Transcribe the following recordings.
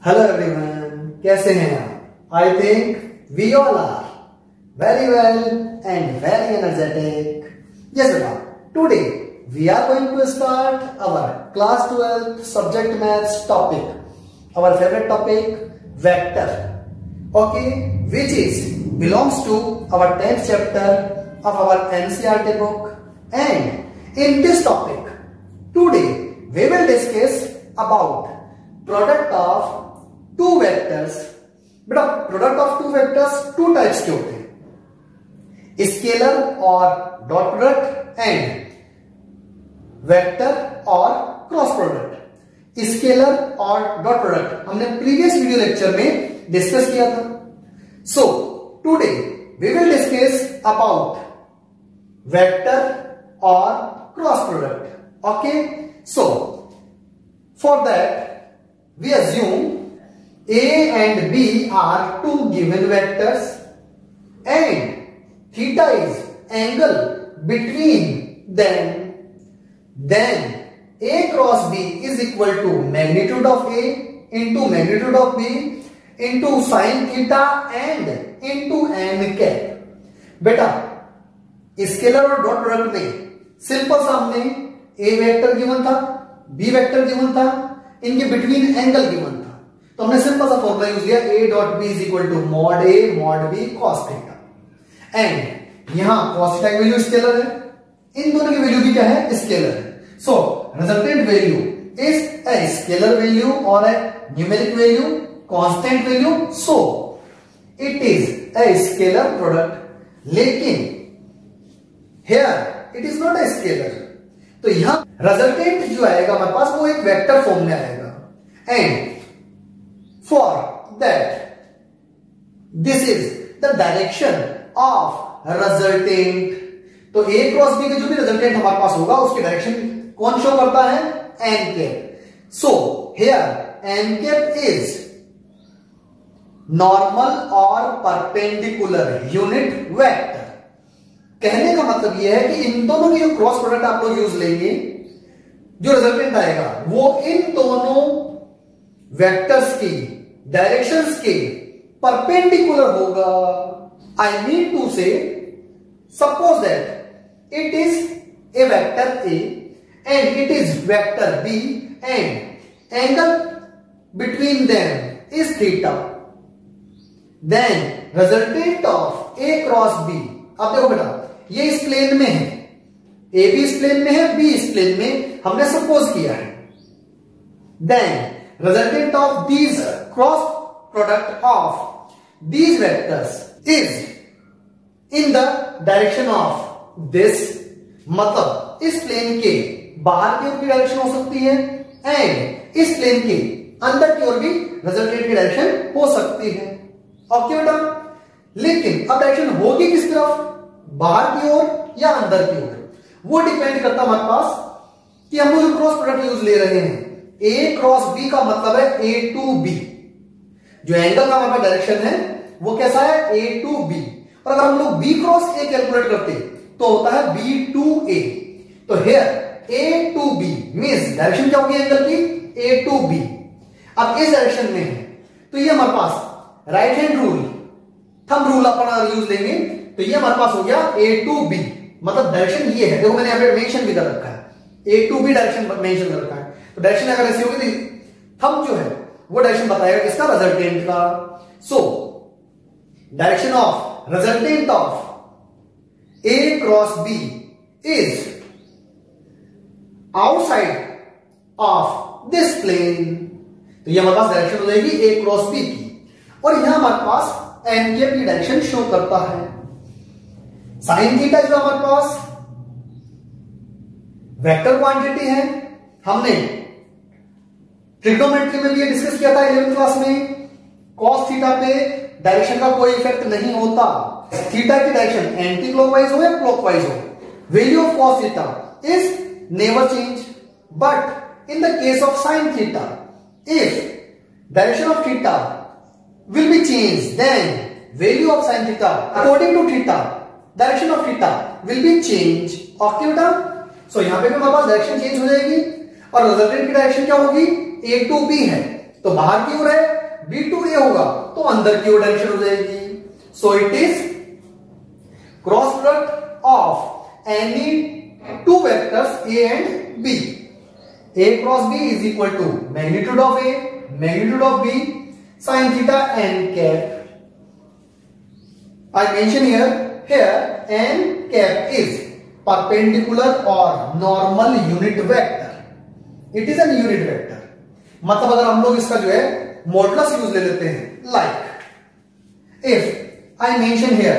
Hello everyone, कैसे हैं आप? I think we all are very well and very energetic. Yes बेटा, today we are going to start our class 12 subject maths topic, our favourite topic vector, okay, which is belongs to our 10th chapter of our NCERT book. And in this topic today we will discuss about product of two vectors. बेटा product of two vectors two types के होते हैं, scalar और dot product and vector और cross product. Scalar और dot product हमने previous video lecture में discuss किया था। So today we will discuss about vector और cross product. Okay, so for that we assume A and B are two given vectors and theta is angle between them. Then A cross B is equal to magnitude of A into magnitude of B into sin theta and into n cap. बेटा scalar और dot product में simple सा हमने A vector given था, B vector given था, इनके between angle given था, तो हमने सिंपल सा फॉर्मूला यूज किया A dot B is equal to mod A mod B cos theta. And यहां कॉस थीटा की वैल्यू स्केलर है, इन दोनों की वैल्यू भी क्या है? स्केलर है। So resultant value is a scalar value और a numeric value, constant value, so it is a scalar product. लेकिन here it is not a scalar, तो यहां रिजल्टेंट जो आएगा हमारे पास वो एक वेक्टर फॉर्म में आएगा। And for that this is the direction of resultant, तो A क्रॉस B का जो भी रिजल्टेंट हमारे पास होगा उसकी डायरेक्शन कौन शो करता है? N cap. So here n cap is normal और परपेंडिकुलर यूनिट वेक्टर। कहने का मतलब यह है कि इन दोनों की जो क्रॉस प्रोडक्ट आप लोग यूज लेंगे, जो रिजल्टेंट आएगा वो इन दोनों वेक्टर्स की डायरेक्शंस के परपेंडिकुलर होगा। I need to say suppose that it is a vector A and it is vector B and angle between them is theta, then resultant of A cross B, अब देखो बेटा ये इस plane में है, A भी इस प्लेन में है, B इस प्लेन में हमने सपोज किया है। Then resultant of these cross product of these vectors is in the direction of this, मतलब इस प्लेन के बाहर की ओर की डायरेक्शन हो सकती है एंड इस प्लेन के अंदर की ओर भी रिजल्टेंट की डायरेक्शन हो सकती है। ओके बेटा, लेकिन अब डायरेक्शन होगी किस तरफ? बाहर की ओर या अंदर की ओर? वो डिपेंड करता है हमारे पास कि हम लोग जो क्रॉस प्रोडक्ट यूज ले रहे हैं। A क्रॉस B का मतलब है A टू B, जो एंगल का हमारे पास डायरेक्शन है वो कैसा है? A to B। और अगर हम लोग B क्रॉस A कैलकुलेट करते तो होता है B टू A। तो here A to B means direction क्या होगी एंगल की? A to B। अब इस डायरेक्शन में है तो ये हमारे पास right hand rule, thumb rule अपना यूज लेंगे तो ये हमारे पास हो गया A टू B, मतलब डायरेक्शन ये है। देखो मैंने यहां पे मेंशन भी कर रखा है, A to B direction mention कर रखा है। तो डायरेक्शन अगर ऐसी होगी तो थंब जो है वो डायरेक्शन बताएगा इसका रिजल्टेंट का। So direction of resultant of A cross B is outside of this plane, तो ये हमारे पास डायरेक्शन हो जाएगी A क्रॉस B की, और यहां हमारे पास एन कैप की डायरेक्शन शो करता है। साइन थीटा जो हमारे पास वेक्टर क्वांटिटी है, हमने ट्रिग्नोमेट्री में भी ये डिस्कस किया था 11th क्लास में। कॉस थीटा पे डायरेक्शन का कोई इफेक्ट नहीं होता, थीटा की डायरेक्शन एंटी क्लॉकवाइज हो या क्लॉकवाइज हो, value of cos theta is never change. But in the case of sine theta, if direction of theta will be changed, then value of sin theta according to theta, direction of theta will be changed. Okay बेटा, सो यहां पे भी हमारे पास direction change हो जाएगी और resultant की डायरेक्शन क्या होगी? A टू B है, तो बाहर की ओर है, B2A होगा तो अंदर की ओर डायरेक्शन हो जाएगी। So it is cross product of any two vectors A and B। A cross B is equal to magnitude of A magnitude of B sin theta n cap। I mention here n cap is perpendicular or normal unit vector। It is a unit vector। मतलब अगर हम लोग इसका जो है modulus use ले लेते हैं, like if I mention here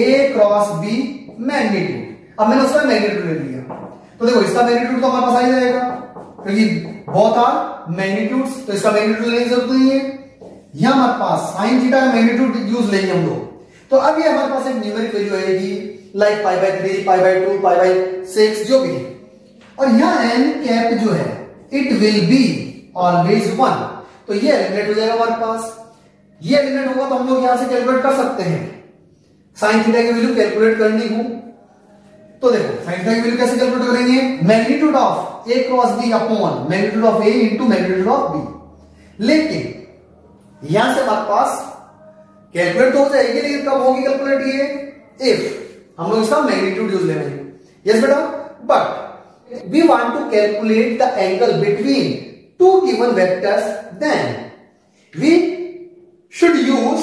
A cross B magnitude. अब मैंने उसका मैग्नीट्यूड ले लिया तो देखो इसका मैग्नीट्यूड तो हमारे पास आ ही जाएगा क्योंकि बोथ आर मैग्नीट्यूड्स, तो इसका मैग्नीट्यूड लेने की जरूरत नहीं है। यहां हमारे पास साइन थीटा का मैग्नीट्यूड यूज लेंगे हम लोग, तो अब ये हमारे पास एक न्यूमेरिक वैल्यू आएगी लाइक π/3 π/2 π/6 जो भी है। और यहां n कैप जो है इट विल बी ऑलवेज 1, तो ये एलिमिनेट हो जाएगा हमारे पास। ये एलिमिनेट होगा तो हम लोग यहां से कैलकुलेट कर सकते हैं। साइन थीटा की वैल्यू कैलकुलेट करनी हो तो देखो साइन थीटा की वैल्यू कैसे कैलकुलेट करेंगे, magnitude of A cross B upon magnitude of A into magnitude of B। लेकिन यहां से हमारे पास कैलकुलेट तो हो जाएगी, लेकिन कब होगी कैलकुलेट ये, इफ हम लोग इसका मैग्नीट्यूड यूज ले रहे हैं। यस बेटा, but we want to calculate the angle between two given vectors, then we should use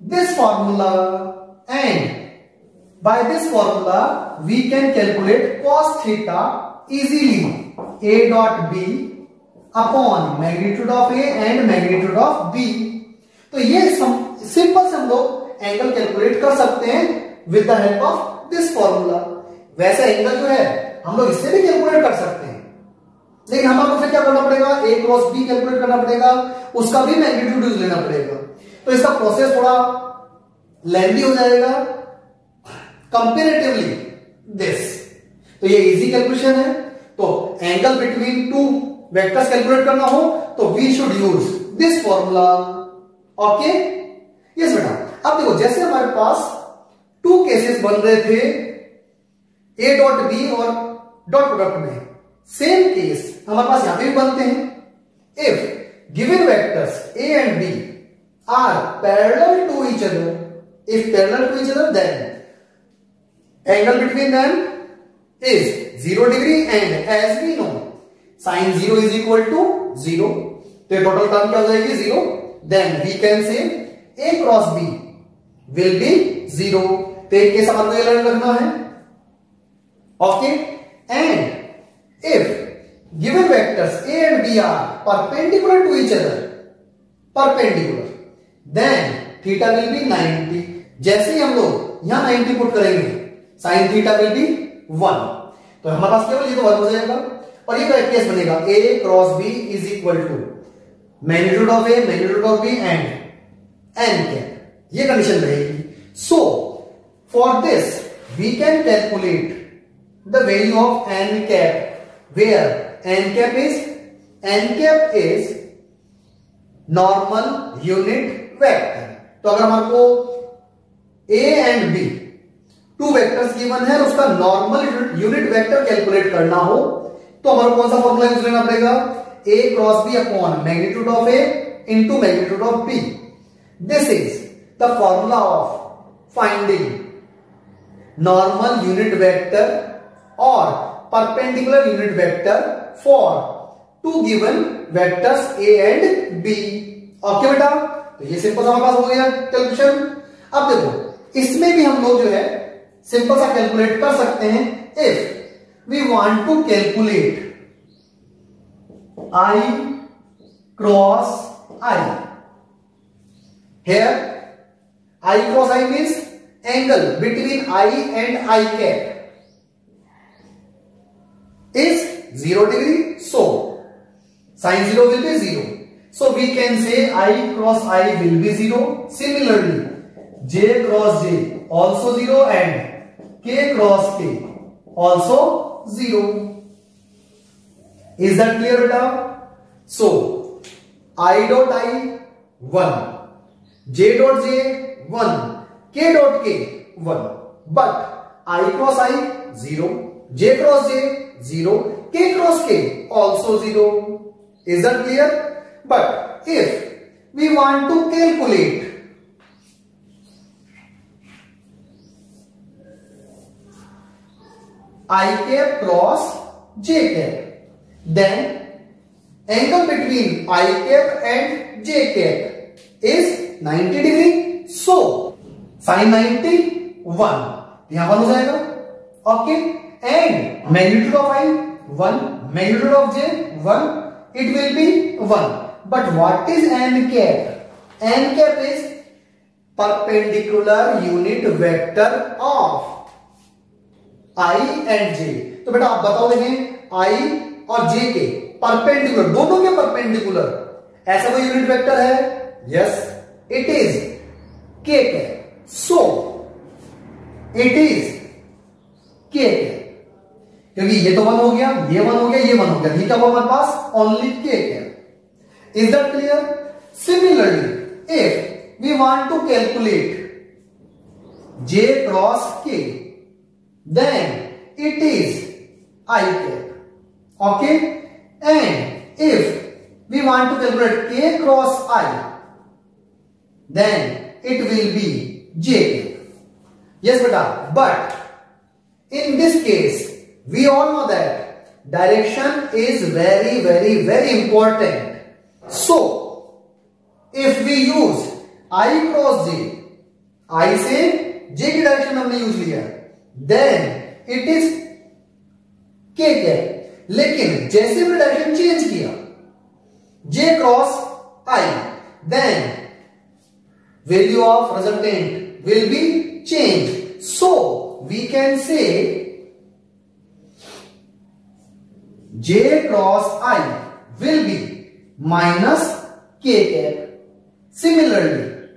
this formula and by this formula we can calculate cos theta easily A dot B upon magnitude of A and magnitude of B। तो ये simple से हम लोग angle calculate कर सकते हैं with the help of this formula. वैसे angle जो है हम लोग इससे भी कैलकुलेट कर सकते हैं, लेकिन हमारे को फिर क्या करना पड़ेगा, A क्रॉस B कैलकुलेट करना पड़ेगा, उसका भी मैग्नीट्यूड यूज लेना पड़ेगा। तो इसका प्रोसेस थोड़ा लेंथी हो जाएगा कंपेरेटिवली दिस। तो ये इजी कैलकुलेशन है। तो angle between two vectors calculate करना हो तो we should use this formula. Okay, yes बेटा। अब देखो जैसे हमारे पास टू केसेस बन रहे थे A डॉट B और डॉट प्रोडक्ट में, सेम केस हमारे पास यहां पे भी बनते हैं। If given vectors A and B are parallel to each other, if parallel to each other then angle between them is 0 degree and as we know sin 0 is equal to 0, तो total term क्या हो जाएगी 0, then we can say A cross B will be 0। तो एक case हमारे को ये learn रखना है। Okay, and if given vectors A and B are perpendicular to each other, perpendicular, then theta will be 90। जैसे ही हम लोग यहां 90 पुट करेंगे साइन थीटा विल बी 1, तो हमारे पास केवल ये तो 1 हो जाएगा। और ये एक केस बनेगा A cross B is equal to magnitude of A magnitude of B and n cap, ये कंडीशन रहेगी। So for this we can calculate the value of n cap, where n cap is normal unit vector. तो अगर हमारे को A and B two vectors given है और उसका normal unit vector calculate करना हो तो हमारा कौन सा फॉर्मूला यूज लेना पड़ेगा, A cross B upon magnitude of A into magnitude of B। This is the formula of finding normal unit vector और perpendicular unit vector for two given vectors A and B। Okay बेटा, तो ये simple हमारे पास हो गया calculation. अब देखो इसमें भी हम लोग जो है सिंपल सा कैलकुलेट कर सकते हैं। If we want to calculate I cross I, here I cross I means angle between I and I cap is 0 degree, so sin 0 will be 0, so we can say I cross I will be 0. Similarly J cross J also 0 and K cross K also 0. Is that clear beta? So I dot I 1, J dot J 1, K dot K 1, but I cross I 0, J cross J 0, K cross K also 0. Is that clear? But if we want to calculate I cap cross J cap, then angle between I cap and J cap is 90 degree. So sin 90 1, यहां 1 हो जाएगा. Okay, and magnitude of I 1, magnitude of J 1, it will be 1. But what is n cap? N cap is perpendicular unit vector of I and J. तो बेटा आप बताओ देखें I और J के परपेंडिकुलर, दोनों के परपेंडिकुलर ऐसा कोई यूनिट वेक्टर है? Yes, it is k cap. So it is k cap, क्योंकि ये तो 1 हो गया, ये 1 हो गया, ये 1 हो गया, ये क्या हुआ हमारे पास? Only k cap. Is that clear? Similarly, if we want to calculate J cross K, then it is I cap. Okay? And if we want to calculate K cross I, then it will be J cap. Yes, beta. But in this case, we all know that direction is very, very, very important. So, if we use I cross J, I से J की direction हमने use लिया, then it is K cap. लेकिन जैसे हमने direction change किया J cross I, then value of resultant will be changed. So, we can say J cross I will be minus K cap. Similarly,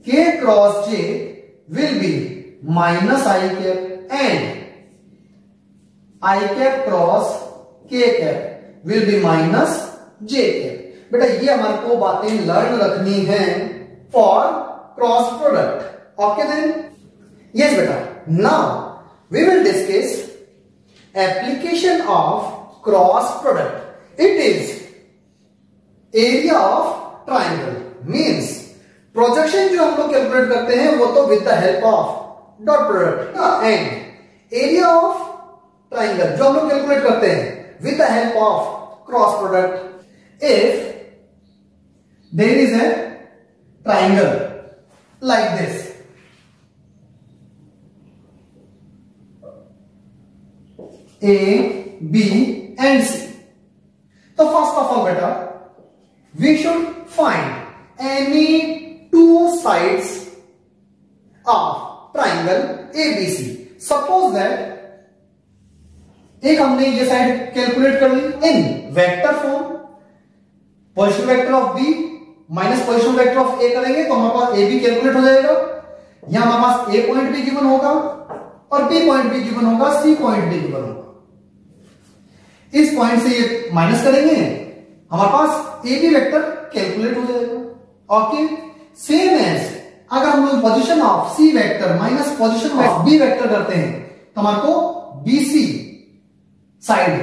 K cross J will be minus I cap and I cap cross K cap will be minus J cap. बेटा ये हमारे को बातें learn रखनी है for cross product. Okay then? Yes बेटा. Now we will discuss application of cross product. It is area of triangle. Means projection जो हम लोग कैलकुलेट करते हैं वो तो with the help of dot product, and area of triangle जो हम लोग कैलकुलेट करते हैं with the help of cross product. If there is a triangle like this, A, B and C. So first of all beta, we should find any two sides of triangle ABC. Suppose that एक हमने ये side calculate कर ली in vector form, position vector of B minus position vector of A करेंगे तो हमारे पास AB calculate हो जाएगा. यहां हमारे पास A पॉइंट भी गिवन होगा और B पॉइंट भी गिवन होगा, C पॉइंट भी गिवन होगा. इस पॉइंट से ये माइनस करेंगे, हमारे पास ए बी वेक्टर कैलकुलेट हो जाएगा. ओके, सेम एज अगर हम लोग position of C vector minus position of B vector करते हैं तो हमारे को बीसी साइड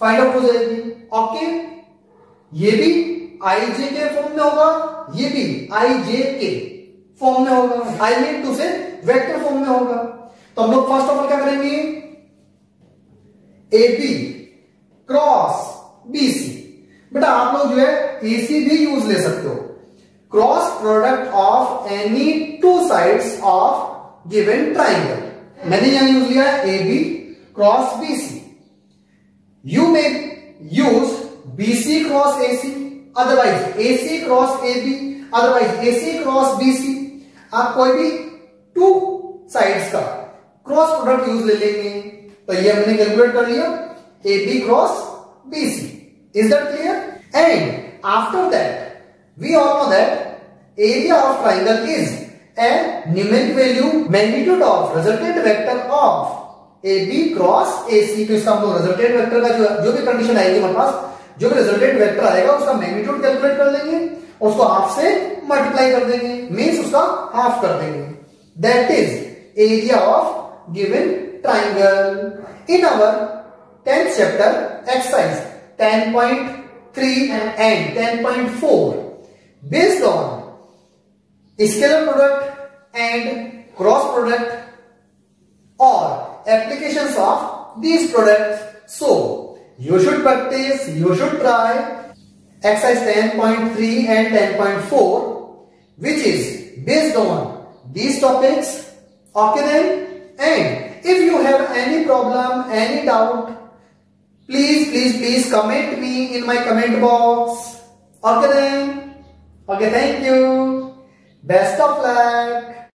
फाइंड आउट हो जाएगी. ओके, ये भी आई जे के फॉर्म में होगा, ये भी आई जे के फॉर्म में होगा, आई मीन टू से वेक्टर फॉर्म में होगा. तो हम लोग फर्स्ट ऑफ ऑल क्या करेंगे, ए बी क्रॉस बीसी. बेटा आप लोग जो है एसी भी यूज ले सकते हो. Cross product of any two sides of given triangle. मैंने यहां यूज लिया है A B cross BC. You may use BC cross AC, otherwise AC cross A B, otherwise AC cross BC. आप कोई भी टू साइड्स का cross product use ले लेंगे. तो ये हमने कैलकुलेट कर लिया AB cross BC. Is that clear? And after that, we all know that area of triangle is a numeric value magnitude of resultant vector of AB cross AC. तो इसका हम लोग resultant vector का जो भी condition आएगी हमारे पास, जो भी resultant vector आएगा उसका मैग्नीट्यूड कैलकुलेट कर लेंगे और उसको हाफ से मल्टीप्लाई कर देंगे, मीन्स उसका हाफ कर देंगे. That is area of given triangle. In our 10th chapter exercise 10.3 and 10.4 based on scalar product and cross product or applications of these products. So you should practice, you should try exercise 10.3 and 10.4 which is based on these topics. Okay then, and if you have any problem, any doubt, please comment me in my comment box. Okay then, okay, thank you, best of luck.